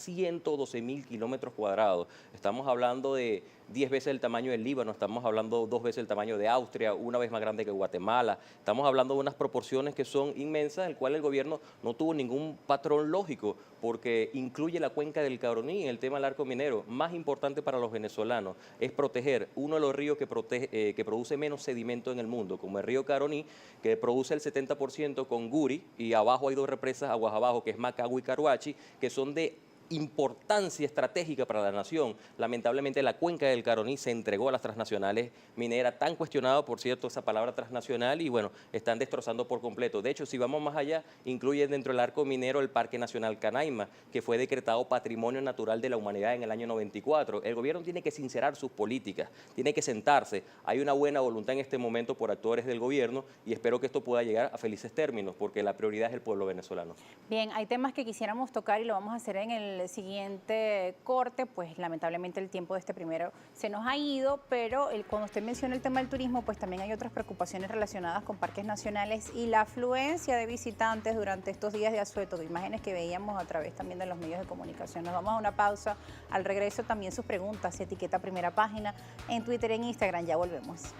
112.000 kilómetros cuadrados. Estamos hablando de 10 veces el tamaño del Líbano, estamos hablando 2 veces el tamaño de Austria, una vez más grande que Guatemala. Estamos hablando de unas proporciones que son inmensas, el cual el gobierno no tuvo ningún patrón lógico, porque incluye la cuenca del Caroní en el tema del arco minero. Más importante para los venezolanos es proteger uno de los ríos que produce menos sedimento en el mundo, como el río Caroní, que produce el 70% con Guri, y abajo hay dos represas aguas abajo, que es Macagua y Caruachi, que son de importancia estratégica para la nación. Lamentablemente la cuenca del Caroní se entregó a las transnacionales mineras, tan cuestionado, por cierto, esa palabra transnacional, y bueno, están destrozando por completo. De hecho, si vamos más allá, incluye dentro del arco minero el Parque Nacional Canaima, que fue decretado Patrimonio Natural de la Humanidad en el año 94. El gobierno tiene que sincerar sus políticas, tiene que sentarse. Hay una buena voluntad en este momento por actores del gobierno y espero que esto pueda llegar a felices términos, porque la prioridad es el pueblo venezolano. Bien, hay temas que quisiéramos tocar y lo vamos a hacer en el siguiente corte, pues lamentablemente el tiempo de este primero se nos ha ido, pero cuando usted menciona el tema del turismo, pues también hay otras preocupaciones relacionadas con parques nacionales y la afluencia de visitantes durante estos días de asueto, de imágenes que veíamos a través también de los medios de comunicación. Nos vamos a una pausa, al regreso también sus preguntas, etiqueta Primera Página en Twitter, en Instagram, ya volvemos.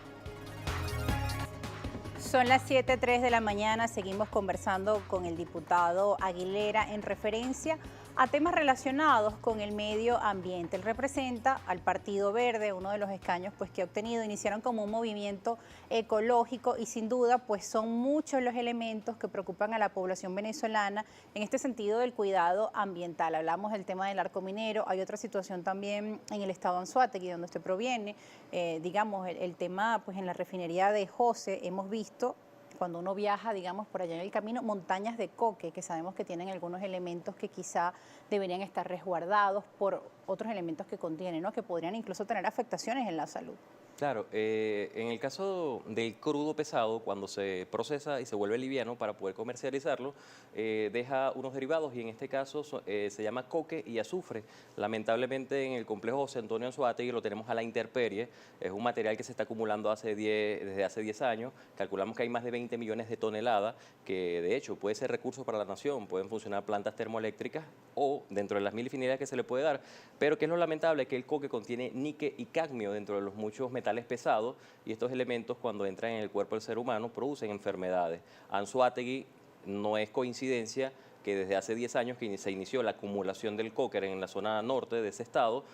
Son las 7:03 de la mañana, seguimos conversando con el diputado Aguilera en referencia a temas relacionados con el medio ambiente. Él representa al Partido Verde, uno de los escaños pues, que ha obtenido. Iniciaron como un movimiento ecológico y sin duda pues, son muchos los elementos que preocupan a la población venezolana en este sentido del cuidado ambiental. Hablamos del tema del arco minero, hay otra situación también en el estado Anzoátegui, donde usted proviene. Digamos, el tema pues, en la refinería de José, hemos visto cuando uno viaja, digamos, por allá en el camino, montañas de coque, que sabemos que tienen algunos elementos que quizá deberían estar resguardados por otros elementos que contienen, ¿no? Que podrían incluso tener afectaciones en la salud. Claro, en el caso del crudo pesado, cuando se procesa y se vuelve liviano para poder comercializarlo, deja unos derivados y en este caso se llama coque y azufre. Lamentablemente en el complejo José Antonio Anzoátegui lo tenemos a la intemperie, es un material que se está acumulando desde hace 10 años, calculamos que hay más de 20 millones de toneladas, que de hecho puede ser recurso para la nación, pueden funcionar plantas termoeléctricas o dentro de las mil infinidades que se le puede dar, pero que es lo lamentable que el coque contiene níquel y cadmio dentro de los muchos metales pesados y estos elementos cuando entran en el cuerpo del ser humano producen enfermedades. Anzoátegui no es coincidencia que desde hace 10 años que se inició la acumulación del coque en la zona norte de ese estado,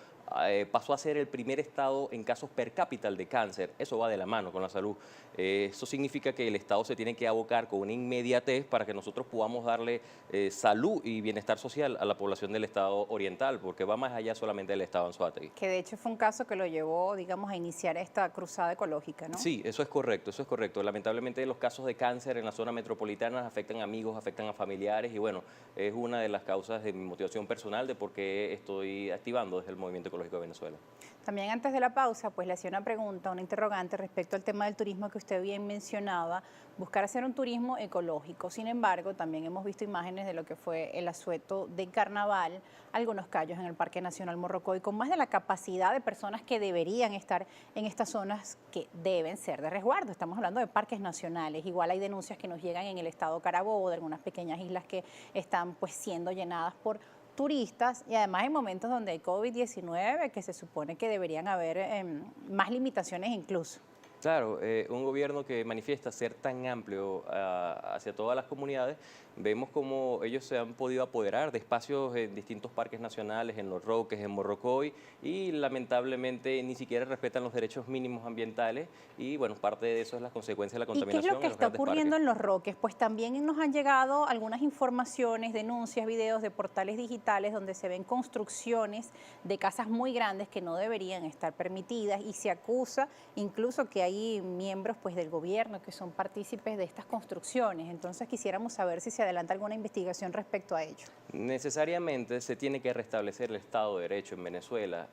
pasó a ser el primer estado en casos per cápita de cáncer. Eso va de la mano con la salud. Eso significa que el Estado se tiene que abocar con una inmediatez para que nosotros podamos darle salud y bienestar social a la población del Estado oriental, porque va más allá solamente del Estado Anzoátegui. Que de hecho fue un caso que lo llevó, digamos, a iniciar esta cruzada ecológica, ¿no? Sí, eso es correcto, eso es correcto. Lamentablemente los casos de cáncer en la zona metropolitana afectan a amigos, afectan a familiares y bueno, es una de las causas de mi motivación personal de por qué estoy activando desde el Movimiento Ecológico de Venezuela. También antes de la pausa, pues le hacía una pregunta, una interrogante respecto al tema del turismo que usted bien mencionaba, buscar hacer un turismo ecológico. Sin embargo, también hemos visto imágenes de lo que fue el asueto de carnaval, algunos callos en el Parque Nacional Morrocoy, con más de la capacidad de personas que deberían estar en estas zonas que deben ser de resguardo. Estamos hablando de parques nacionales. Igual hay denuncias que nos llegan en el estado Carabobo, de algunas pequeñas islas que están pues siendo llenadas por turistas y además en momentos donde hay COVID-19 que se supone que deberían haber más limitaciones incluso. Claro, un gobierno que manifiesta ser tan amplio hacia todas las comunidades, vemos como ellos se han podido apoderar de espacios en distintos parques nacionales, en Los Roques, en Morrocoy, y lamentablemente ni siquiera respetan los derechos mínimos ambientales y bueno, parte de eso es la consecuencia de la ¿Y qué es contaminación lo que en los está grandes ocurriendo parques. en Los Roques? Pues también nos han llegado algunas informaciones, denuncias, videos de portales digitales donde se ven construcciones de casas muy grandes que no deberían estar permitidas y se acusa incluso que hay miembros pues, del gobierno que son partícipes de estas construcciones. Entonces quisiéramos saber si se adelanta alguna investigación respecto a ello. Necesariamente se tiene que restablecer el Estado de Derecho en Venezuela,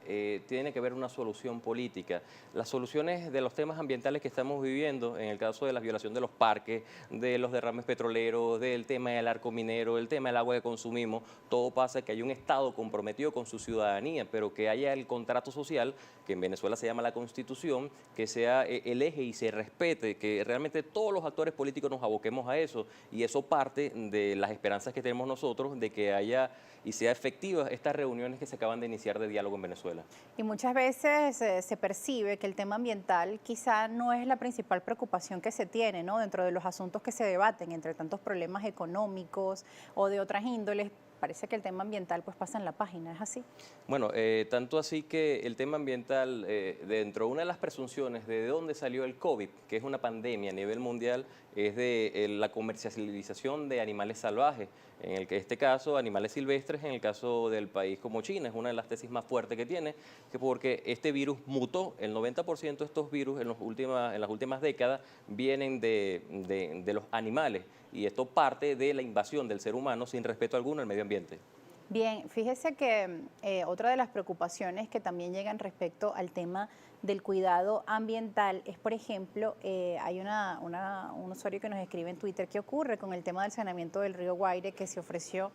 tiene que haber una solución política. Las soluciones de los temas ambientales que estamos viviendo, en el caso de la violación de los parques, de los derrames petroleros, del tema del arco minero, el tema del agua que consumimos, todo pasa que hay un Estado comprometido con su ciudadanía, pero que haya el contrato social, que en Venezuela se llama la Constitución, que sea el eje y se respete, que realmente todos los actores políticos nos aboquemos a eso, y eso parte de las esperanzas que tenemos nosotros de que haya y sea efectiva estas reuniones que se acaban de iniciar de diálogo en Venezuela. Y muchas veces se percibe que el tema ambiental quizá no es la principal preocupación que se tiene, ¿no? Dentro de los asuntos que se debaten, entre tantos problemas económicos o de otras índoles, parece que el tema ambiental pues pasa en la página, ¿es así? Bueno, tanto así que el tema ambiental, dentro de una de las presunciones de dónde salió el COVID, que es una pandemia a nivel mundial, es de la comercialización de animales salvajes, en este caso animales silvestres, en el caso del país como China, es una de las tesis más fuertes que tiene, que porque este virus mutó, el 90% de estos virus en las últimas décadas vienen de los animales, y esto parte de la invasión del ser humano sin respeto alguno al medio ambiente. Bien, fíjese que otra de las preocupaciones que también llegan respecto al tema del cuidado ambiental es, por ejemplo, hay un usuario que nos escribe en Twitter, ¿qué ocurre con el tema del saneamiento del río Guaire que se ofreció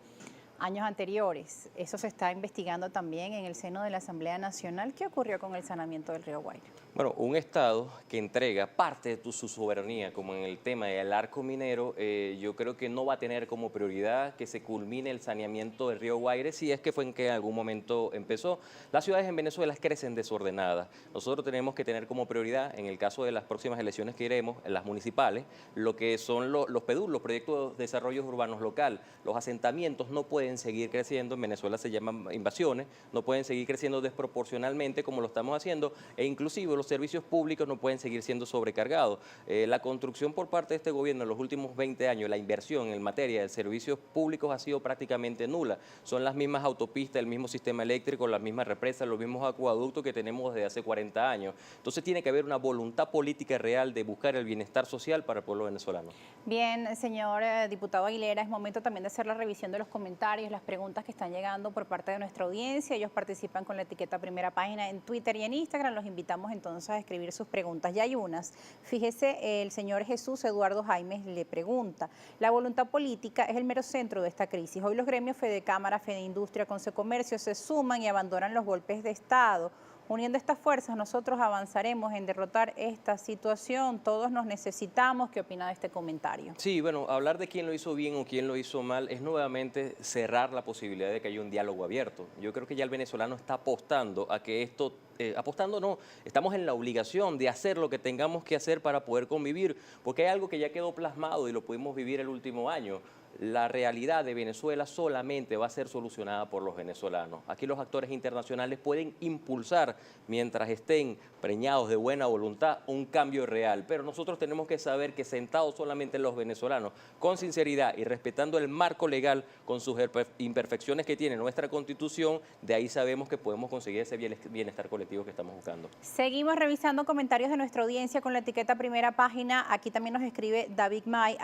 años anteriores? Eso se está investigando también en el seno de la Asamblea Nacional. ¿Qué ocurrió con el saneamiento del río Guaire? Bueno, un Estado que entrega parte de su soberanía, como en el tema del arco minero, yo creo que no va a tener como prioridad que se culmine el saneamiento del río Guaire, si es que fue en que en algún momento empezó. Las ciudades en Venezuela crecen desordenadas. Nosotros tenemos que tener como prioridad, en el caso de las próximas elecciones que iremos, en las municipales, lo que son los PEDUR, los proyectos de desarrollo urbanos local. Los asentamientos no pueden seguir creciendo, en Venezuela se llaman invasiones, no pueden seguir creciendo desproporcionalmente como lo estamos haciendo, e inclusive los servicios públicos no pueden seguir siendo sobrecargados. La construcción por parte de este gobierno en los últimos 20 años, la inversión en materia de servicios públicos ha sido prácticamente nula. Son las mismas autopistas, el mismo sistema eléctrico, las mismas represas, los mismos acueductos que tenemos desde hace 40 años. Entonces tiene que haber una voluntad política real de buscar el bienestar social para el pueblo venezolano. Bien, señor diputado Aguilera, es momento también de hacer la revisión de los comentarios, las preguntas que están llegando por parte de nuestra audiencia. Ellos participan con la etiqueta Primera Página en Twitter y en Instagram. Los invitamos entonces a escribir sus preguntas. Ya hay unas. Fíjese, el señor Jesús Eduardo Jaimes le pregunta, ¿la voluntad política es el mero centro de esta crisis? Hoy los gremios Fede Cámara, Fede Industria, Consecomercio se suman y abandonan los golpes de Estado. Uniendo estas fuerzas, nosotros avanzaremos en derrotar esta situación. Todos nos necesitamos. ¿Qué opina de este comentario? Sí, bueno, hablar de quién lo hizo bien o quién lo hizo mal es nuevamente cerrar la posibilidad de que haya un diálogo abierto. Yo creo que ya el venezolano está apostando a que esto, apostando no, estamos en la obligación de hacer lo que tengamos que hacer para poder convivir, porque hay algo que ya quedó plasmado y lo pudimos vivir el último año. La realidad de Venezuela solamente va a ser solucionada por los venezolanos. Aquí los actores internacionales pueden impulsar, mientras estén preñados de buena voluntad, un cambio real. Pero nosotros tenemos que saber que sentados solamente los venezolanos, con sinceridad y respetando el marco legal, con sus imperfecciones que tiene nuestra Constitución, de ahí sabemos que podemos conseguir ese bienestar colectivo que estamos buscando. Seguimos revisando comentarios de nuestra audiencia con la etiqueta Primera Página. Aquí también nos escribe David May,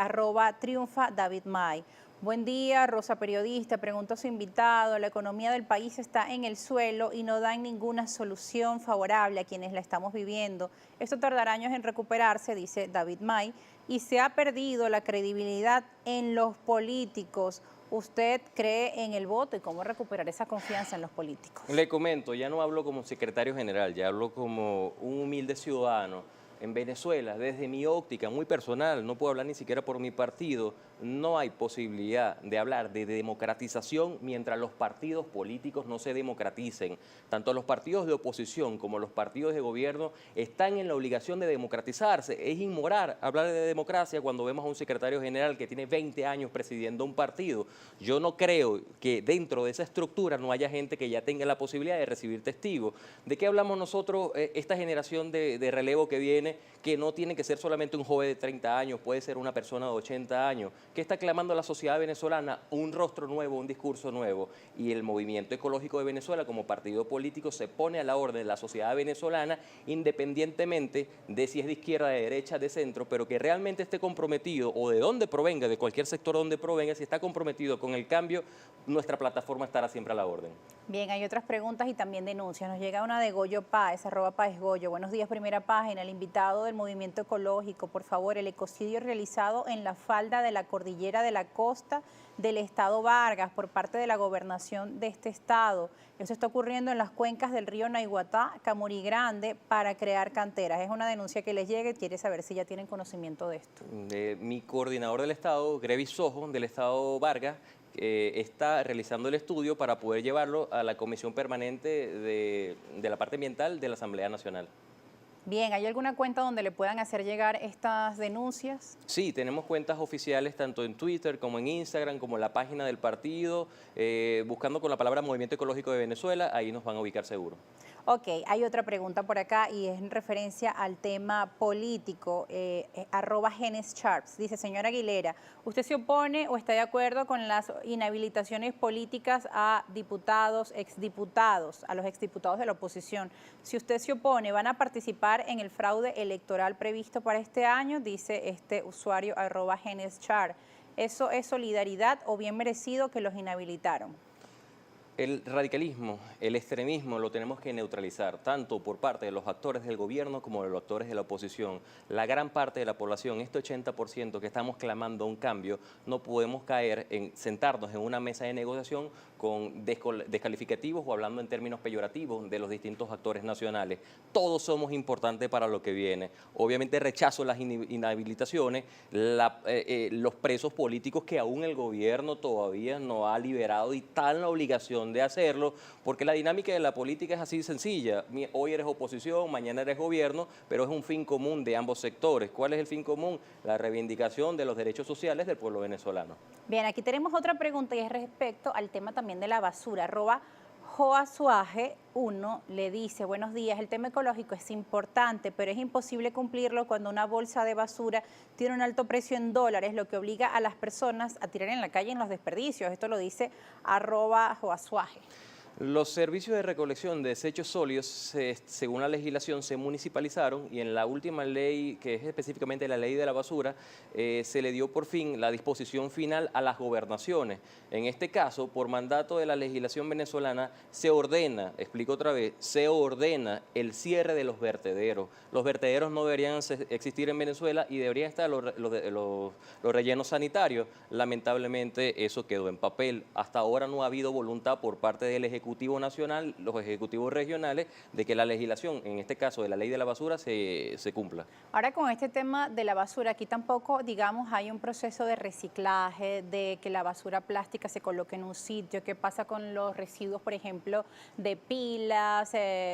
@triunfa David May. Buen día, Rosa Periodista. Pregunto a su invitado, la economía del país está en el suelo y no dan ninguna solución favorable a quienes la estamos viviendo. Esto tardará años en recuperarse, dice David May, y se ha perdido la credibilidad en los políticos. ¿Usted cree en el voto y cómo recuperar esa confianza en los políticos? Le comento, ya no hablo como secretario general, ya hablo como un humilde ciudadano. En Venezuela, desde mi óptica muy personal, no puedo hablar ni siquiera por mi partido, no hay posibilidad de hablar de democratización mientras los partidos políticos no se democraticen. Tanto los partidos de oposición como los partidos de gobierno están en la obligación de democratizarse. Es inmoral hablar de democracia cuando vemos a un secretario general que tiene 20 años presidiendo un partido. Yo no creo que dentro de esa estructura no haya gente que ya tenga la posibilidad de recibir testigos. ¿De qué hablamos nosotros, esta generación de relevo que viene, que no tiene que ser solamente un joven de 30 años, puede ser una persona de 80 años, que está clamando a la sociedad venezolana un rostro nuevo, un discurso nuevo? Y el Movimiento Ecológico de Venezuela, como partido político, se pone a la orden de la sociedad venezolana, independientemente de si es de izquierda, de derecha, de centro, pero que realmente esté comprometido, o de donde provenga, de cualquier sector donde provenga, si está comprometido con el cambio, nuestra plataforma estará siempre a la orden. Bien, hay otras preguntas y también denuncias. Nos llega una de Goyo Páez, @PáezGoyo. Buenos días, Primera Página. El invitado invitado del movimiento ecológico, por favor, el ecocidio realizado en la falda de la cordillera de la costa del estado Vargas por parte de la gobernación de este estado. Eso está ocurriendo en las cuencas del río Naiguatá, Camurí Grande, para crear canteras. Es una denuncia que les llega y quiere saber si ya tienen conocimiento de esto. Mi coordinador del estado, Grevis Sojo, del estado Vargas, está realizando el estudio para poder llevarlo a la Comisión Permanente de la parte ambiental de la Asamblea Nacional. Bien, ¿hay alguna cuenta donde le puedan hacer llegar estas denuncias? Sí, tenemos cuentas oficiales tanto en Twitter como en Instagram, como en la página del partido, buscando con la palabra Movimiento Ecológico de Venezuela, ahí nos van a ubicar seguro. Ok, hay otra pregunta por acá y es en referencia al tema político, @GenesCharps. Dice, señora Aguilera, ¿usted se opone o está de acuerdo con las inhabilitaciones políticas a diputados, exdiputados, a los exdiputados de la oposición? Si usted se opone, ¿van a participar en el fraude electoral previsto para este año? Dice este usuario @GenesCharps. ¿Eso es solidaridad o bien merecido que los inhabilitaron? El radicalismo, el extremismo lo tenemos que neutralizar, tanto por parte de los actores del gobierno como de los actores de la oposición. La gran parte de la población, este 80% que estamos clamando un cambio, no podemos caer en sentarnos en una mesa de negociación con descalificativos o hablando en términos peyorativos de los distintos actores nacionales. Todos somos importantes para lo que viene. Obviamente rechazo las inhabilitaciones, los presos políticos que aún el gobierno todavía no ha liberado y está en la obligación de hacerlo, porque la dinámica de la política es así sencilla. Hoy eres oposición, mañana eres gobierno, pero es un fin común de ambos sectores. ¿Cuál es el fin común? La reivindicación de los derechos sociales del pueblo venezolano. Bien, aquí tenemos otra pregunta y es respecto al tema también de la basura. @Joasuaje1 le dice, buenos días, el tema ecológico es importante, pero es imposible cumplirlo cuando una bolsa de basura tiene un alto precio en dólares, lo que obliga a las personas a tirar en la calle en los desperdicios. Esto lo dice @Joasuaje. Los servicios de recolección de desechos sólidos, según la legislación, se municipalizaron y en la última ley, que es específicamente la ley de la basura, se le dio por fin la disposición final a las gobernaciones. En este caso, por mandato de la legislación venezolana, se ordena, explico otra vez, se ordena el cierre de los vertederos. Los vertederos no deberían existir en Venezuela y deberían estar los rellenos sanitarios. Lamentablemente eso quedó en papel. Hasta ahora no ha habido voluntad por parte del Ejecutivo Nacional, los ejecutivos regionales, de que la legislación, en este caso de la ley de la basura, se cumpla. Ahora con este tema de la basura, aquí tampoco, digamos, hay un proceso de reciclaje, de que la basura plástica se coloque en un sitio. ¿Qué pasa con los residuos, por ejemplo, de pilas,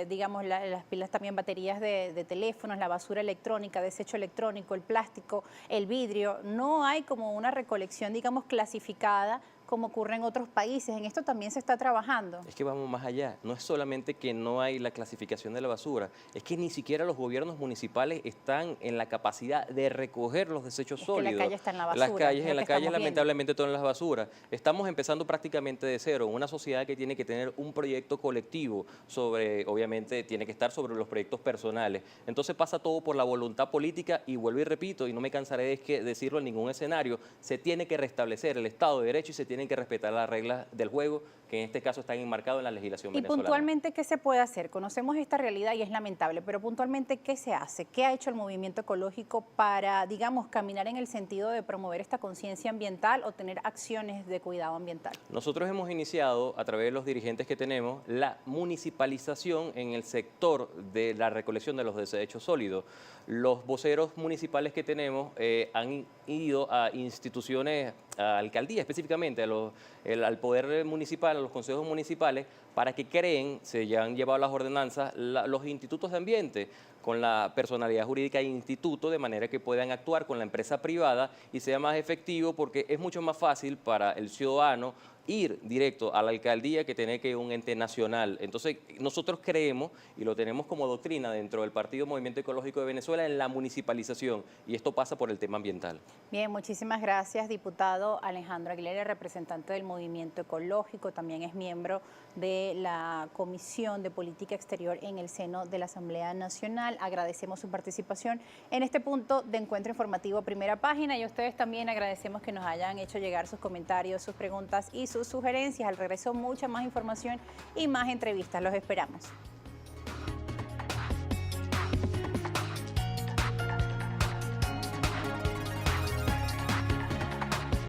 digamos, las pilas también, baterías de teléfonos, la basura electrónica, desecho electrónico, el plástico, el vidrio? No hay como una recolección, digamos, clasificada como ocurre en otros países. En esto también se está trabajando. Es que vamos más allá. No es solamente que no hay la clasificación de la basura, es que ni siquiera los gobiernos municipales están en la capacidad de recoger los desechos sólidos. Que la calle está en la basura. En la calle lamentablemente todo en las basuras. Estamos empezando prácticamente de cero, una sociedad que tiene que tener un proyecto colectivo sobre, obviamente tiene que estar sobre los proyectos personales. Entonces pasa todo por la voluntad política y vuelvo y repito, y no me cansaré de decirlo en ningún escenario, se tiene que restablecer el Estado de Derecho y se tienen que respetar las reglas del juego, que en este caso están enmarcadas en la legislación venezolana. Y puntualmente, ¿qué se puede hacer? Conocemos esta realidad y es lamentable, pero puntualmente, ¿qué se hace? ¿Qué ha hecho el movimiento ecológico para, digamos, caminar en el sentido de promover esta conciencia ambiental o tener acciones de cuidado ambiental? Nosotros hemos iniciado, a través de los dirigentes que tenemos, la municipalización en el sector de la recolección de los desechos sólidos. Los voceros municipales que tenemos han ido a instituciones, a alcaldía específicamente, al poder municipal, a los consejos municipales, para que creen, se ya han llevado las ordenanzas, los institutos de ambiente, con la personalidad jurídica de instituto, de manera que puedan actuar con la empresa privada y sea más efectivo, porque es mucho más fácil para el ciudadano ir directo a la alcaldía que tener que ir a un ente nacional. Entonces, nosotros creemos, y lo tenemos como doctrina dentro del Partido Movimiento Ecológico de Venezuela, en la municipalización, y esto pasa por el tema ambiental. Bien, muchísimas gracias, diputado Alejandro Aguilera, representante del Movimiento Ecológico, también es miembro de la Comisión de Política Exterior en el seno de la Asamblea Nacional. Agradecemos su participación en este punto de encuentro informativo Primera Página, y a ustedes también agradecemos que nos hayan hecho llegar sus comentarios, sus preguntas y sus sugerencias. Al regreso, mucha más información y más entrevistas. Los esperamos.